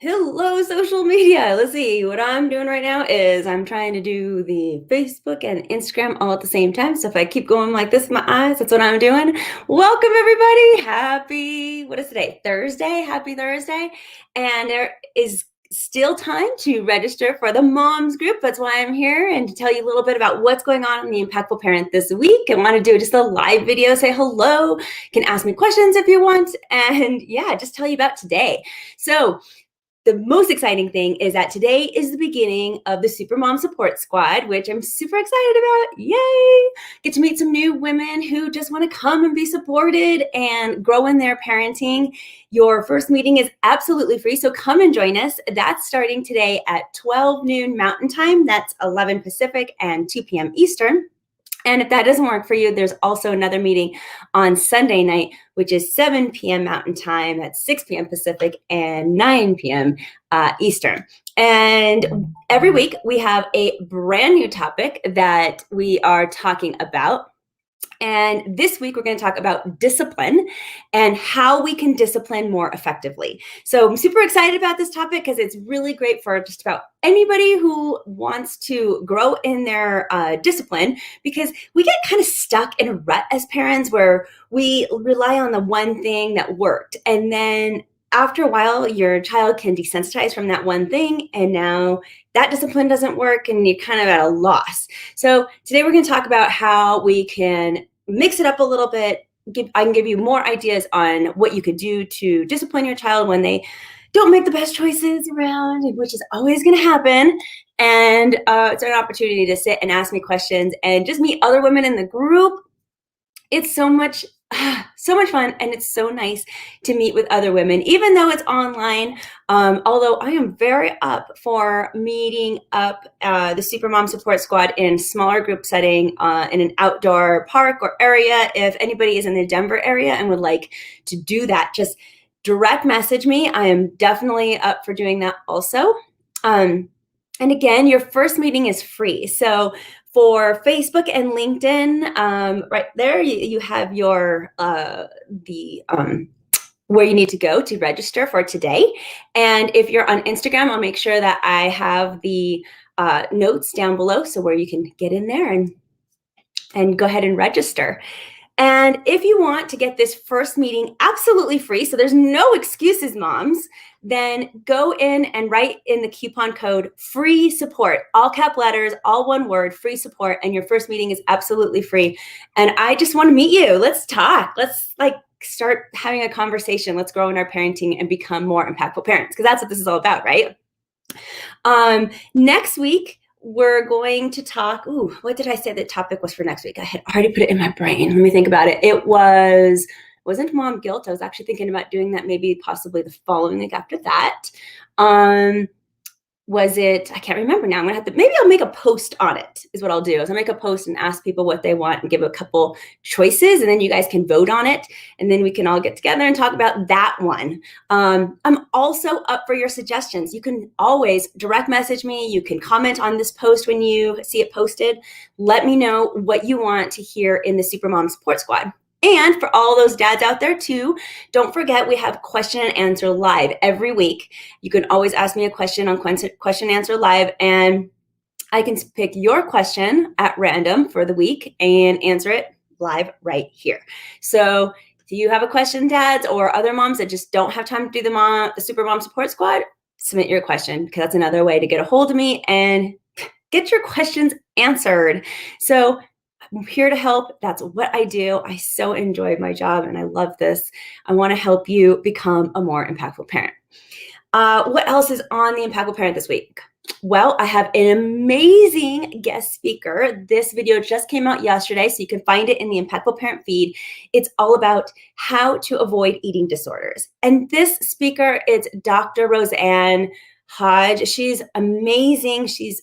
Hello, social media. Let's see. What I'm doing right now is I'm trying to do the Facebook and Instagram all at the same time. So if I keep going like this with my eyes, that's what I'm doing. Welcome, everybody. What is today? Thursday. Happy Thursday. And there is still time to register for the moms group. That's why I'm here and to tell you a little bit about what's going on in the Impactful Parent this week. I want to do just a live video, say hello. You can ask me questions if you want. And yeah, just tell you about today. So the most exciting thing is that today is the beginning of the Supermom Support Squad, which I'm super excited about. Yay! Get to meet some new women who just want to come and be supported and grow in their parenting. Your first meeting is absolutely free, so come and join us. That's starting today at 12 noon Mountain Time. That's 11 Pacific and 2 p.m. Eastern. And if that doesn't work for you, there's also another meeting on Sunday night, which is 7 p.m. Mountain Time, that's 6 p.m. Pacific, and 9 p.m. Eastern. And every week we have a brand new topic that we are talking about. And this week, we're going to talk about discipline and how we can discipline more effectively. So I'm super excited about this topic because it's really great for just about anybody who wants to grow in their discipline, because we get kind of stuck in a rut as parents where we rely on the one thing that worked. And then after a while, your child can desensitize from that one thing, and now that discipline doesn't work and you're kind of at a loss. So today we're going to talk about how we can mix it up a little bit. I can give you more ideas on what you could do to discipline your child when they don't make the best choices around, which is always going to happen. And it's an opportunity to sit and ask me questions and just meet other women in the group. It's so much fun, and it's so nice to meet with other women, even though it's online. Although I am very up for meeting up the Supermom Support Squad in smaller group setting in an outdoor park or area. If anybody is in the Denver area and would like to do that, just direct message me. I am definitely up for doing that also. And again, your first meeting is free. So for Facebook and LinkedIn, right there, you have your where you need to go to register for today. And if you're on Instagram, I'll make sure that I have the notes down below, so where you can get in there and go ahead and register. And if you want to get this first meeting absolutely free, so there's no excuses, moms, then go in and write in the coupon code free support, all cap letters, all one word, free support, and your first meeting is absolutely free. And I just want to meet you. Let's talk. Let's start having a conversation. Let's grow in our parenting and become more impactful parents, because that's what this is all about, right? Next week, we're going to talk, what did I say the topic was for next week? I had already put it in my brain. Let me think about it. It wasn't mom guilt. I was actually thinking about doing that maybe possibly the following week after that. Was it, I can't remember now. I'm gonna have to, maybe I'll make a post on it is what I'll do. Is I'll make a post and ask people what they want and give a couple choices, and then you guys can vote on it, and then we can all get together and talk about that one. I'm also up for your suggestions. You can always direct message me. You can comment on this post when you see it posted. Let me know what you want to hear in the Supermom Support Squad. And for all those dads out there too, don't forget we have question and answer live every week. You can always ask me a question on question and answer live, and I can pick your question at random for the week and answer it live right here. So if you have a question, dads, or other moms that just don't have time to do the Supermom Support Squad, submit your question, because that's another way to get a hold of me and get your questions answered. So I'm here to help. That's what I do. I so enjoy my job and I love this. I want to help you become a more impactful parent. What else is on the Impactful Parent this week? Well, I have an amazing guest speaker. This video just came out yesterday, so you can find it in the Impactful Parent feed. It's all about how to avoid eating disorders. And this speaker is Dr. Roseanne Hodge. She's amazing. She's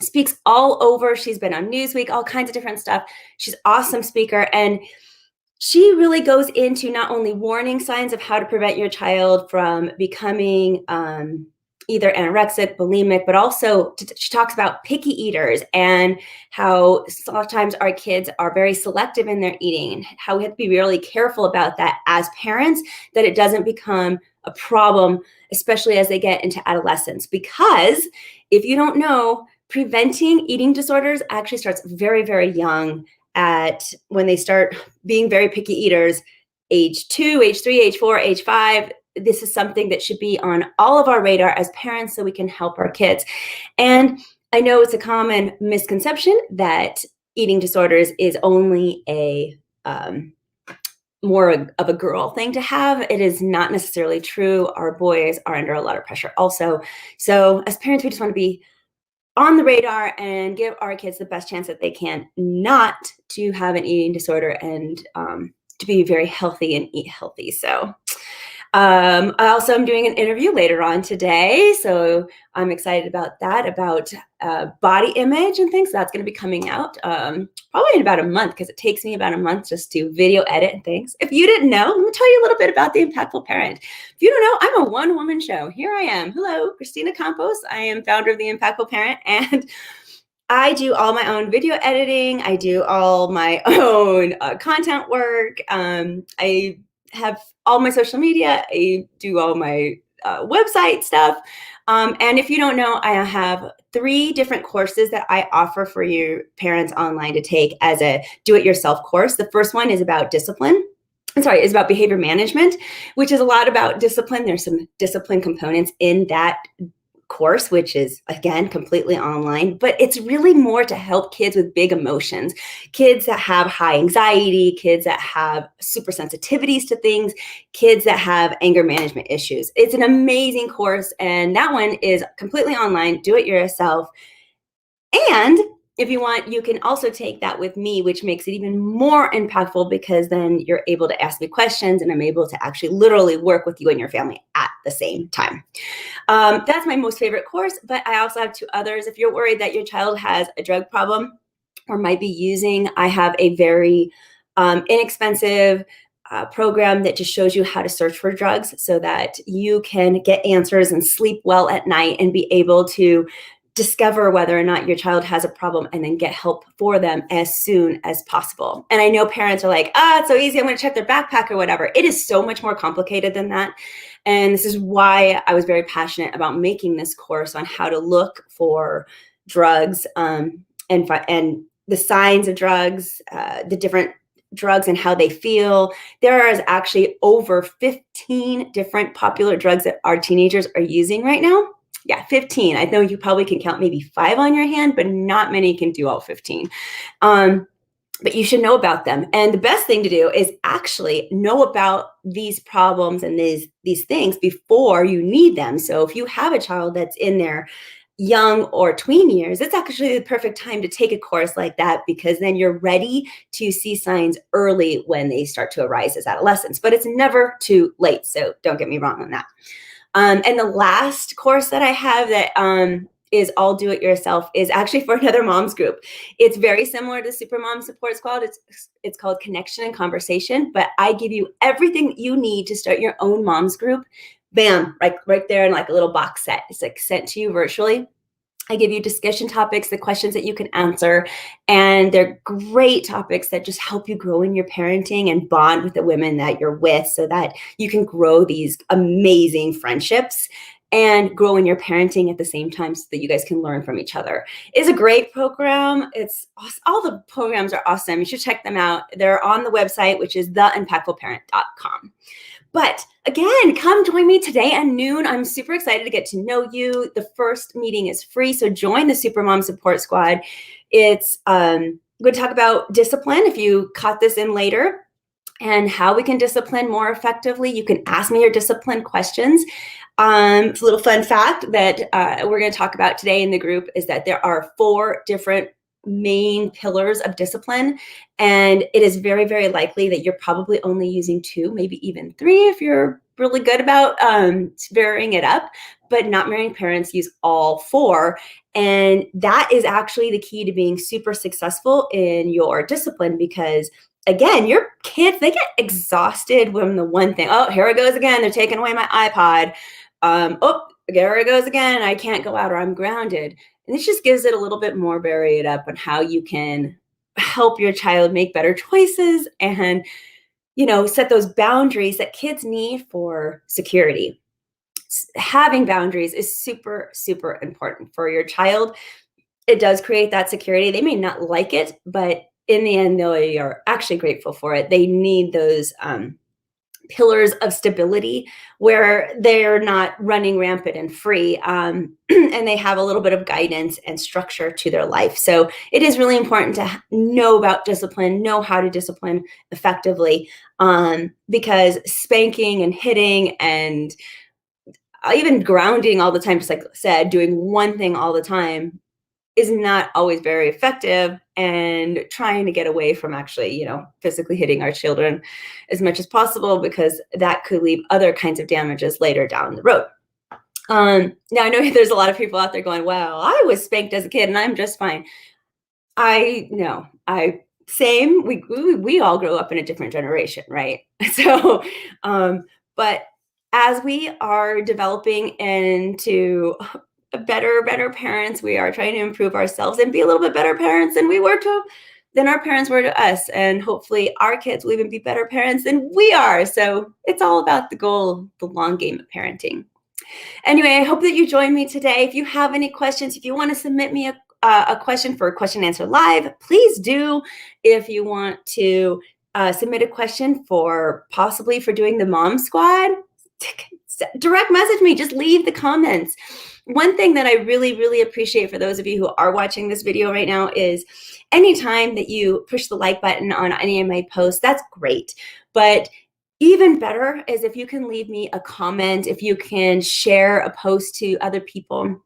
speaks all over. She's been on Newsweek, all kinds of different stuff. She's an awesome speaker. And she really goes into not only warning signs of how to prevent your child from becoming either anorexic, bulimic, but also she talks about picky eaters and how sometimes our kids are very selective in their eating, and how we have to be really careful about that as parents, that it doesn't become a problem, especially as they get into adolescence. Because if you don't know, preventing eating disorders actually starts very, very young, at when they start being very picky eaters, age 2, age 3, age 4, age 5. This is something that should be on all of our radar as parents so we can help our kids. And I know it's a common misconception that eating disorders is only a more of a girl thing to have. It is not necessarily true. Our boys are under a lot of pressure also. So as parents, we just want to be on the radar and give our kids the best chance that they can not to have an eating disorder, and to be very healthy and eat healthy. So I also am doing an interview later on today, so I'm excited about that, about body image and things. That's going to be coming out probably in about a month, because it takes me about a month just to video edit and things. If you didn't know, let me tell you a little bit about The Impactful Parent. If you don't know, I'm a one-woman show. Here I am. Hello, Christina Campos. I am founder of The Impactful Parent, and I do all my own video editing. I do all my own content work. I have all my social media. I do all my website stuff. And if you don't know, I have 3 different courses that I offer for your parents online to take as a do-it-yourself course. The first one is about discipline. Is about behavior management, which is a lot about discipline. There's some discipline components in that course, which is, again, completely online, but it's really more to help kids with big emotions, kids that have high anxiety, kids that have super sensitivities to things, kids that have anger management issues. It's an amazing course, and that one is completely online, do it yourself. And if you want, you can also take that with me, which makes it even more impactful, because then you're able to ask me questions and I'm able to actually literally work with you and your family at the same time. That's my most favorite course, but I also have 2 others. If you're worried that your child has a drug problem or might be using, I have a very inexpensive program that just shows you how to search for drugs so that you can get answers and sleep well at night and be able to discover whether or not your child has a problem and then get help for them as soon as possible. And I know parents are like, it's so easy, I'm going to check their backpack or whatever. It is so much more complicated than that. And this is why I was very passionate about making this course on how to look for drugs, and the signs of drugs, the different drugs and how they feel. There is actually over 15 different popular drugs that our teenagers are using right now. Yeah, 15. I know you probably can count maybe 5 on your hand, but not many can do all 15. But you should know about them. And the best thing to do is actually know about these problems and these things before you need them. So if you have a child that's in their young or tween years, it's actually the perfect time to take a course like that, because then you're ready to see signs early when they start to arise as adolescents. But it's never too late. So don't get me wrong on that. And the last course that I have that is all do-it-yourself is actually for another mom's group. It's very similar to Supermom Support Squad. It's called Connection and Conversation, but I give you everything that you need to start your own mom's group. Bam, right there in like a little box set. It's like sent to you virtually. I give you discussion topics, the questions that you can answer, and they're great topics that just help you grow in your parenting and bond with the women that you're with so that you can grow these amazing friendships and grow in your parenting at the same time so that you guys can learn from each other. It's a great program. It's all the programs are awesome. You should check them out. They're on the website, which is theimpactfulparent.com. But again, come join me today at noon. I'm super excited to get to know you. The first meeting is free, so join the Supermom Support Squad. It's going to talk about discipline, if you caught this in later, and how we can discipline more effectively. You can ask me your discipline questions. It's a little fun fact that we're going to talk about today in the group is that there are 4 different main pillars of discipline, and it is very, very likely that you're probably only using 2, maybe even 3 if you're really good about varying it up, but not many parents use all 4. And that is actually the key to being super successful in your discipline, because again, your kids, they get exhausted when the one thing, here it goes again, they're taking away my iPod. There it goes again, I can't go out or I'm grounded. And this just gives it a little bit more varied up on how you can help your child make better choices and set those boundaries that kids need for security. Having boundaries is super, super important for your child. It does create that security. They may not like it, but in the end, they are actually grateful for it. They need those pillars of stability where they're not running rampant and free, and they have a little bit of guidance and structure to their life. So it is really important to know about discipline, know how to discipline effectively, because spanking and hitting and even grounding all the time, just like I said, doing one thing all the time is not always very effective, and trying to get away from actually, physically hitting our children as much as possible, because that could leave other kinds of damages later down the road. Now I know there's a lot of people out there going, well, I was spanked as a kid and I'm just fine. I know, same. We all grow up in a different generation, right? So, but as we are developing into better parents, we are trying to improve ourselves and be a little bit better parents than our parents were to us, and hopefully our kids will even be better parents than we are. So it's all about the goal, the long game of parenting. Anyway, I hope that you join me today. If you have any questions, if you want to submit me a question for Question Answer Live, please do. If you want to submit a question for possibly for doing the Mom Squad, direct message me. Just leave the comments. One thing that I really, really appreciate for those of you who are watching this video right now is anytime that you push the like button on any of my posts, that's great. But even better is if you can leave me a comment, if you can share a post to other people.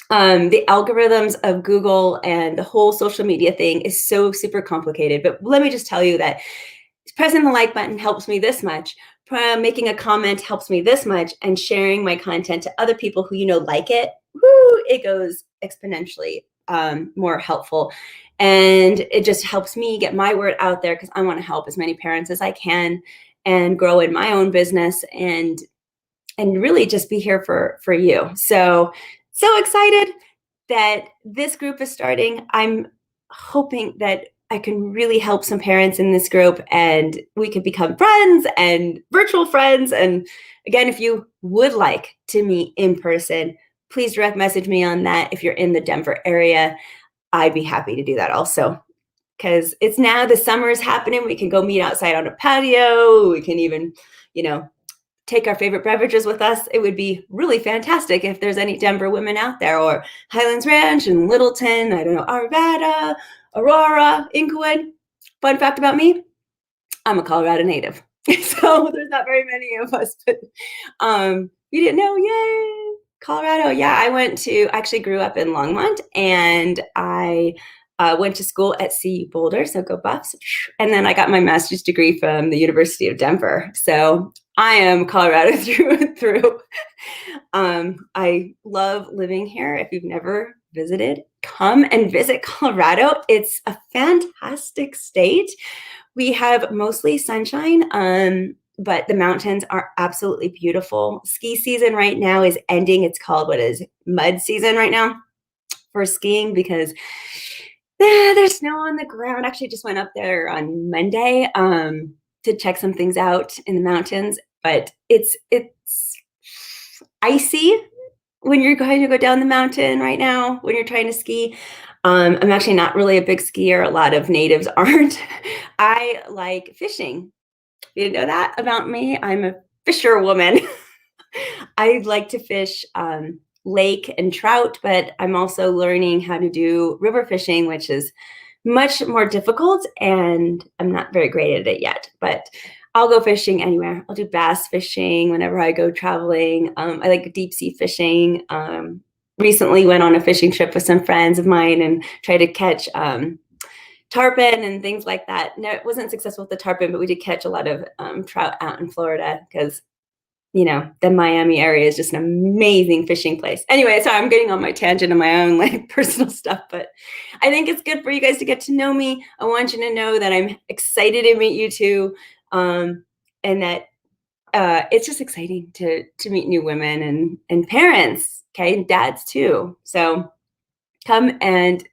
The algorithms of Google and the whole social media thing is so super complicated. But let me just tell you that pressing the like button helps me this much. Making a comment helps me this much, and sharing my content to other people who like it, it goes exponentially more helpful. And it just helps me get my word out there, because I want to help as many parents as I can and grow in my own business and really just be here for you. So excited that this group is starting. I'm hoping that I can really help some parents in this group, and we could become friends and virtual friends. And again, if you would like to meet in person, please direct message me on that. If you're in the Denver area, I'd be happy to do that also, because it's now the summer is happening. We can go meet outside on a patio. We can even, take our favorite beverages with us. It would be really fantastic if there's any Denver women out there, or Highlands Ranch and Littleton, I don't know, Arvada, Aurora, Inkwood. Fun fact about me, I'm a Colorado native. So there's not very many of us, but you didn't know, yay, Colorado. Yeah, I actually grew up in Longmont, and I went to school at CU Boulder, so go Buffs. And then I got my master's degree from the University of Denver. So I am Colorado through and through. I love living here. If you've never visited, come and visit Colorado. It's a fantastic state. We have mostly sunshine, but the mountains are absolutely beautiful. Ski season right now is ending. It's called mud season right now for skiing, because there's snow on the ground. Actually, just went up there on Monday to check some things out in the mountains, but it's icy when you're going to go down the mountain right now, when you're trying to ski. I'm actually not really a big skier. A lot of natives aren't. I like fishing. You didn't know that about me? I'm a fisherwoman. I like to fish lake and trout, but I'm also learning how to do river fishing, which is much more difficult, and I'm not very great at it yet, but I'll go fishing anywhere. I'll do bass fishing whenever I go traveling. I like deep sea fishing. Recently went on a fishing trip with some friends of mine and tried to catch tarpon and things like that. No, it wasn't successful with the tarpon, but we did catch a lot of trout out in Florida, because the Miami area is just an amazing fishing place. Anyway, sorry, I'm getting on my tangent of my own personal stuff, but I think it's good for you guys to get to know me. I want you to know that I'm excited to meet you too, and that it's just exciting to meet new women and parents, okay, and dads too. So come and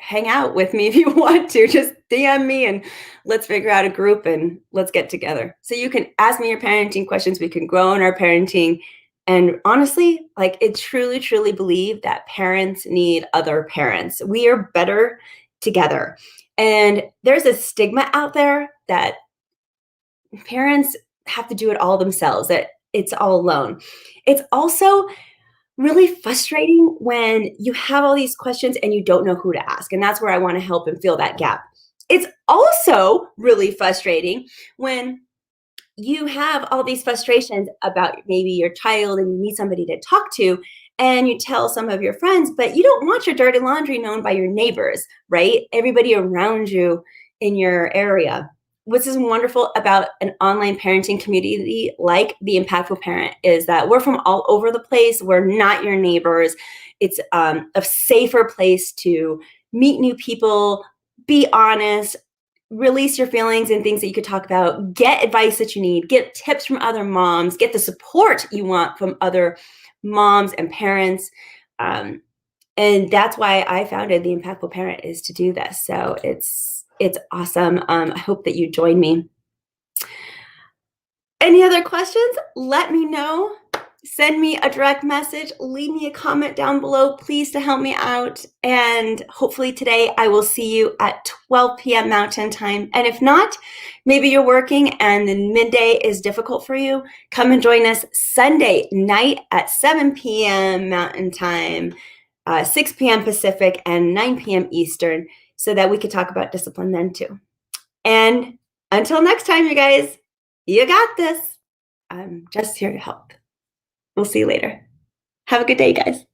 hang out with me if you want to. Just DM me and let's figure out a group and let's get together. So you can ask me your parenting questions. We can grow in our parenting. And honestly, like I truly, truly believe that parents need other parents. We are better together. And there's a stigma out there that parents have to do it all themselves, that it's all alone. It's also really frustrating when you have all these questions and you don't know who to ask. And that's where I want to help and fill that gap. It's also really frustrating when you have all these frustrations about maybe your child and you need somebody to talk to and you tell some of your friends, but you don't want your dirty laundry known by your neighbors, right? Everybody around you in your area. What's is wonderful about an online parenting community like the Impactful Parent is that we're from all over the place. We're not your neighbors. It's a safer place to meet new people, be honest, release your feelings and things that you could talk about, get advice that you need, get tips from other moms, get the support you want from other moms and parents. And that's why I founded the Impactful Parent, is to do this. So it's awesome. I hope that you join me. Any other questions? Let me know. Send me a direct message, leave me a comment down below, please, to help me out. And hopefully today I will see you at 12 p.m. Mountain Time. And if not, maybe you're working and the midday is difficult for you, come and join us Sunday night at 7 p.m. Mountain Time, 6 p.m. Pacific, and 9 p.m. Eastern, so that we could talk about discipline then too. And until next time, you guys, you got this. I'm just here to help. We'll see you later. Have a good day, guys.